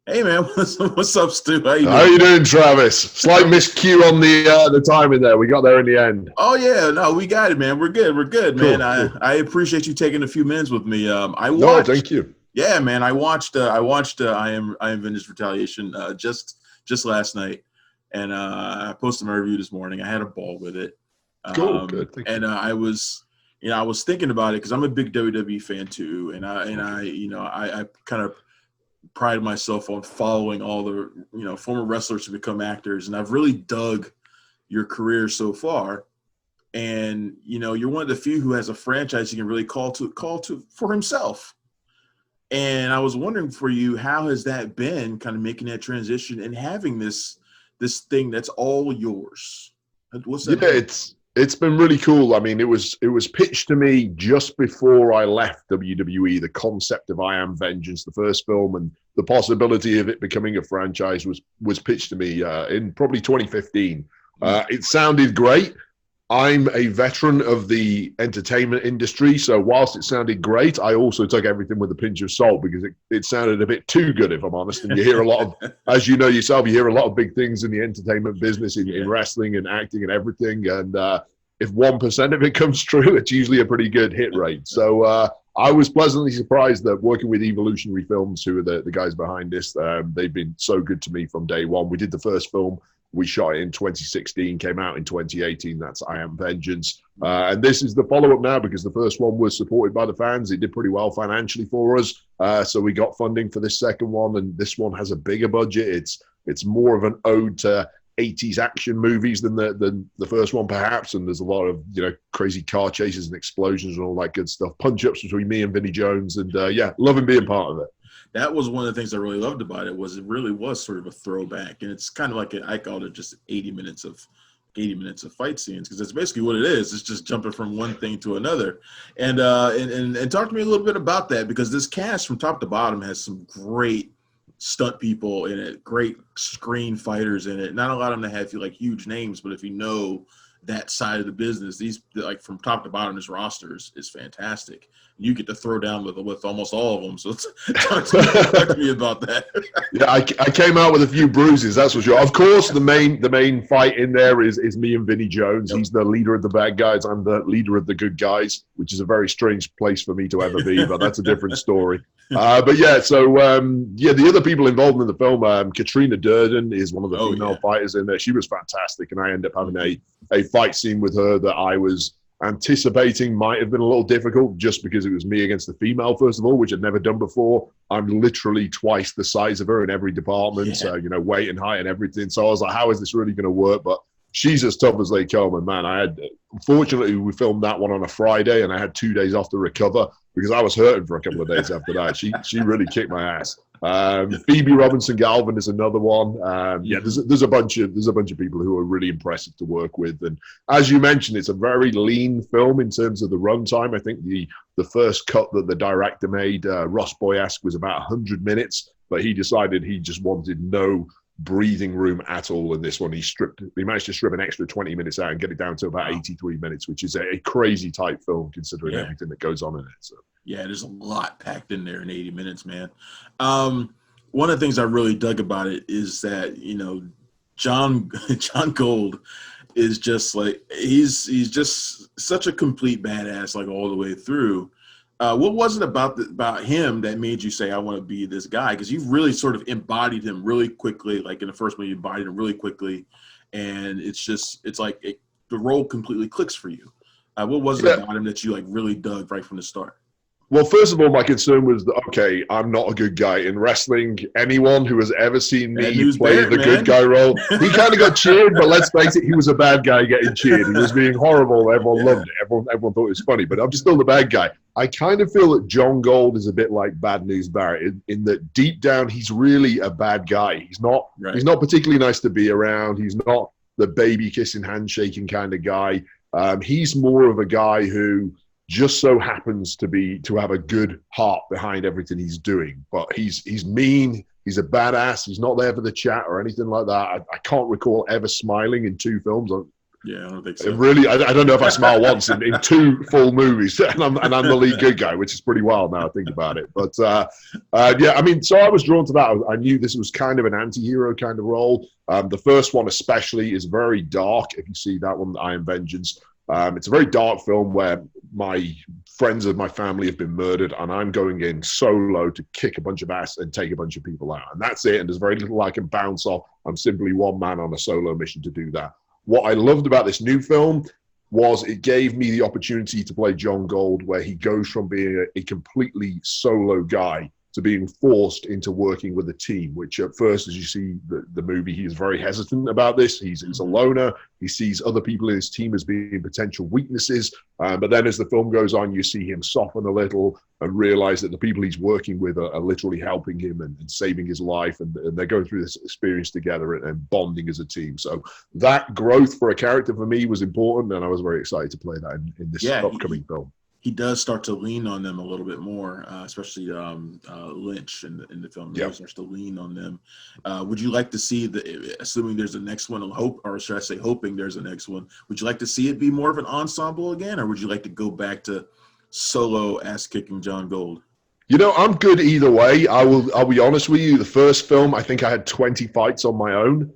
Hey man, what's up, Stu? How you How doing? you doing, Travis? Slight miscue on the timing there. We got there in the end. Oh yeah, no, we got it, man. We're good. We're good, man. Cool, I cool. I appreciate you taking a few minutes with me. I No, watched. thank you. Yeah, man. I watched. I am Vintage Retaliation just last night, and I posted my review this morning. I had a ball with it, Cool, good. Thank and you. I was thinking about it because I'm a big WWE fan too, and I Okay. I kind of pride myself on following all the former wrestlers to become actors, and I've really dug your career so far. And you're one of the few who has a franchise you can really call to for himself. And I was wondering for you, how has that been, kind of making that transition and having this thing that's all yours? What's Yeah, that been? it's been really cool. I mean, it was pitched to me just before I left WWE. The concept of I Am Vengeance, the first film, and the possibility of it becoming a franchise was pitched to me in probably 2015. Mm. It sounded great. I'm a veteran of the entertainment industry, so whilst it sounded great, I also took everything with a pinch of salt because it sounded a bit too good, if I'm honest. And you hear a lot of, as you know yourself, you hear a lot of big things in the entertainment business, in Yeah. wrestling and acting and everything. And if 1% of it comes true, it's usually a pretty good hit rate. So I was pleasantly surprised that working with Evolutionary Films, who are the guys behind this, they've been so good to me from day one. We did the first film, we shot it in 2016, came out in 2018. That's I Am Vengeance. And this is the follow up now because the first one was supported by the fans. It did pretty well financially for us. So we got funding for this second one. And this one has a bigger budget. It's more of an ode to 80s action movies than the first one, perhaps. And there's a lot of, crazy car chases and explosions and all that good stuff. Punch ups between me and Vinnie Jones. And yeah, loving being part of it. That was one of the things I really loved about it, was it really was sort of a throwback, and it's kind of like I called it just 80 minutes of fight scenes, because that's basically what it is. It's just jumping from one thing to another. And talk to me a little bit about that, because this cast from top to bottom has some great stunt people in it, great screen fighters in it. Not a lot of them that have like huge names, but if you know that side of the business, these, like, from top to bottom, this roster is fantastic. You get to throw down with almost all of them. So talk to me about that. Yeah, I came out with a few bruises, that's for sure. Of course, the main fight in there is me and Vinnie Jones. Yep. He's the leader of the bad guys. I'm the leader of the good guys, which is a very strange place for me to ever be, but that's a different story. But yeah, so yeah, the other people involved in the film, Katrina Durden is one of the Oh female yeah. fighters in there. She was fantastic, and I ended up having a fight scene with her that I was anticipating might have been a little difficult just because it was me against the female, first of all, which I'd never done before. I'm literally twice the size of her in every department, Yeah. weight and height and everything. So I was like, how is this really going to work? But she's as tough as they come. And man, unfortunately, we filmed that one on a Friday and I had 2 days off to recover because I was hurting for a couple of days after that. She really kicked my ass. Phoebe Robinson Galvin is another one. Yeah, there's a bunch of people who are really impressive to work with. And as you mentioned, it's a very lean film in terms of the runtime. I think the first cut that the director made, Ross Boyask, was about 100 minutes, but he decided he just wanted no breathing room at all in this one. He managed to strip an extra 20 minutes out and get it down to about 83 minutes, which is a crazy tight film considering Yeah. everything that goes on in it. So Yeah, there's a lot packed in there in 80 minutes, man. Um, One of the things I really dug about it is that, John John Gold is just like, he's just such a complete badass, like, all the way through. What was it about him that made you say, I want to be this guy? Because you really sort of embodied him really quickly. Like in the first movie, you embodied him really quickly, and it's like the role completely clicks for you. What was it yeah, about him that you like really dug right from the start? well, first of all, my concern was that, okay, I'm not a good guy. In wrestling, anyone who has ever seen Bad me News play Barrett, the good man. guy role, he kind of got cheered, but let's face it, he was a bad guy getting cheered. He was being horrible. Everyone Yeah. loved it. Everyone thought it was funny, but I'm still the bad guy. I kind of feel that John Gold is a bit like Bad News Barrett in that deep down, he's really a bad guy. He's Right. not particularly nice to be around. He's not the baby kissing, handshaking kind of guy. He's more of a guy who just so happens to have a good heart behind everything he's doing. But he's mean. He's a badass. He's not there for the chat or anything like that. I can't recall ever smiling in two films. Yeah, I don't think It so. really, I don't know if I smile once in two full movies, and I'm the lead good guy, which is pretty wild now I think about it. But yeah, I mean, so I was drawn to that. I knew this was kind of an anti-hero kind of role. The first one especially is very dark. If you see that one, I Am Vengeance, it's a very dark film where my friends of my family have been murdered, and I'm going in solo to kick a bunch of ass and take a bunch of people out, and that's it. And there's very little I can bounce off. I'm simply one man on a solo mission to do that. What I loved about this new film was it gave me the opportunity to play John Gold, where he goes from being a completely solo guy to being forced into working with a team, which at first, as you see the movie, he is very hesitant about this. He's a loner. He sees other people in his team as being potential weaknesses. But then as the film goes on, you see him soften a little and realize that the people he's working with are literally helping him and saving his life. And they're going through this experience together and bonding as a team. So that growth for a character for me was important. And I was very excited to play that in this upcoming film. He does start to lean on them a little bit more, especially Lynch in the film. He starts to lean on them. Would you like to see assuming there's a next one, or should I say, hoping there's a next one? Would you like to see it be more of an ensemble again, or would you like to go back to solo ass kicking John Gold? You know, I'm good either way. I'll be honest with you. The first film, I think I had 20 fights on my own.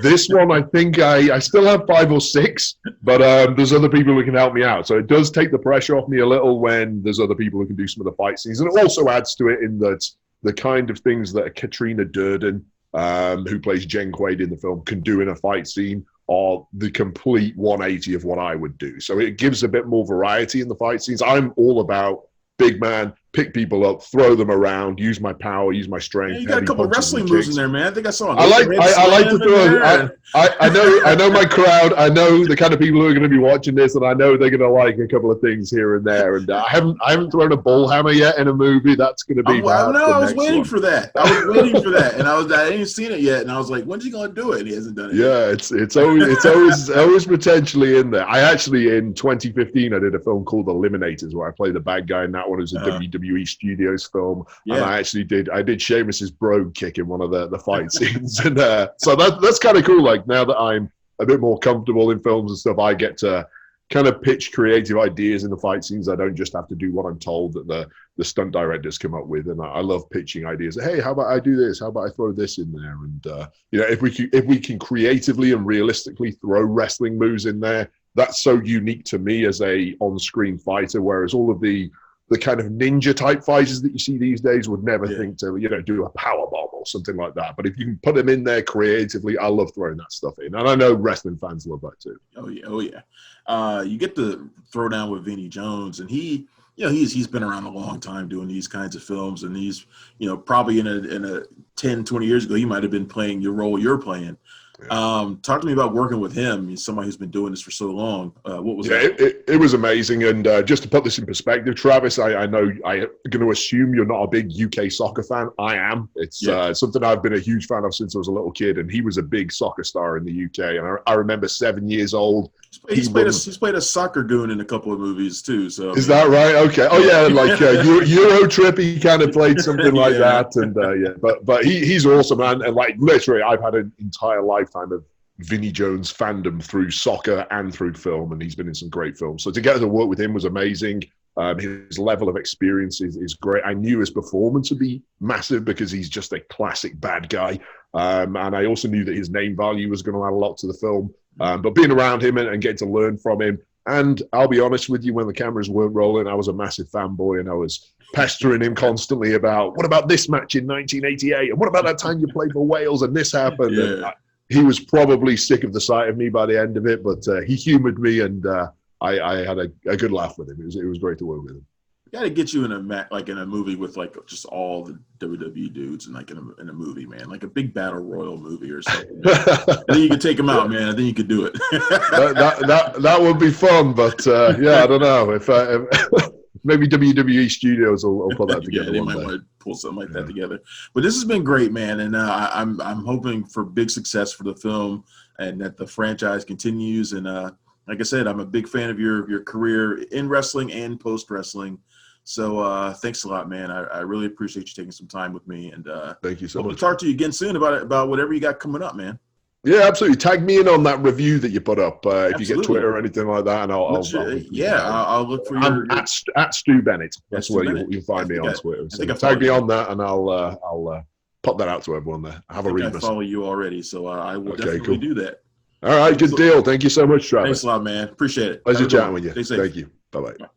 This one, I think I still have 5 or 6, but there's other people who can help me out. So it does take the pressure off me a little when there's other people who can do some of the fight scenes. And it also adds to it in that the kind of things that Katrina Durden, who plays Jen Quaid in the film, can do in a fight scene are the complete 180 of what I would do. So it gives a bit more variety in the fight scenes. I'm all about big man, pick people up, throw them around, use my power, use my strength. Yeah, you got a couple wrestling moves in there, man. I think I saw. I like to throw. I know my crowd. I know the kind of people who are going to be watching this, and I know they're going to like a couple of things here and there. And I haven't thrown a bull hammer yet in a movie. That's going to be. I was waiting for that. And I hadn't seen it yet, and I was like, when's he going to do it? And he hasn't done it. Yeah, it's always potentially in there. I actually in 2015 I did a film called Eliminators where I played the bad guy in that one. It was a WWE Studios film, and I did Sheamus's brogue kick in one of the fight scenes, and so that's kind of cool. Like now that I'm a bit more comfortable in films and stuff, I get to kind of pitch creative ideas in the fight scenes. I don't just have to do what I'm told that the stunt directors come up with, and I love pitching ideas. Hey, how about I do this? How about I throw this in there? And you know, if we can creatively and realistically throw wrestling moves in there, that's so unique to me as a on-screen fighter. Whereas all of the kind of ninja type fighters that you see these days would never think to, you know, do a power bomb or something like that. But if you can put them in there creatively, I love throwing that stuff in. And I know wrestling fans love that too. Oh yeah. You get to throw down with Vinnie Jones, and he's been around a long time doing these kinds of films, and he's, you know, probably in a 10, 20 years ago, he might have been playing your role you're playing. Yeah. Talk to me about working with him. He's somebody who's been doing this for so long. What was that? It was amazing. And just to put this in perspective, Travis, I know I'm going to assume you're not a big UK soccer fan. I am. It's something I've been a huge fan of since I was a little kid. And he was a big soccer star in the UK. And I remember 7 years old. He's played a soccer goon in a couple of movies too. So is that right? Okay. Oh yeah, like Euro Trip. He kind of played something like that. And but he's awesome, man. And like literally, I've had an entire lifetime of Vinnie Jones fandom through soccer and through film, and he's been in some great films. So to get to work with him was amazing. His level of experience is great. I knew his performance would be massive because he's just a classic bad guy. And I also knew that his name value was going to add a lot to the film. But being around him and getting to learn from him, and I'll be honest with you, when the cameras weren't rolling, I was a massive fanboy, and I was pestering him constantly about, what about this match in 1988? And what about that time you played for Wales and this happened? Yeah. And he was probably sick of the sight of me by the end of it, but he humored me, and I had a good laugh with him. It was great to work with him. Got to get you in a movie with like just all the WWE dudes, and like in a movie, man, like a big battle royal movie or something. And then you could take them out, man. And then you could do it. that would be fun, but yeah, I don't know if maybe WWE Studios will put that together. They might want to pull something like that together. But this has been great, man, and I'm hoping for big success for the film and that the franchise continues. And like I said, I'm a big fan of your career in wrestling and post wrestling. So thanks a lot, man. I really appreciate you taking some time with me, and thank you so much. We'll talk to you again soon about whatever you got coming up, man. Yeah, absolutely. Tag me in on that review that you put up if you get Absolutely. Twitter or anything like that, and I'll I'll look for I'm your at Stu Bennett. That's Stu where Bennett. you'll find I me think on I- Twitter. I So think I tag me follow on that, and I'll put that out to everyone there. Have a I read. follow you already, so I will Okay, definitely cool. do that. All right, good deal. Thank you so much, Travis. Thanks a lot, man. Appreciate it. Pleasure Have a good chatting one. with you. Stay safe. Thank you. Bye bye.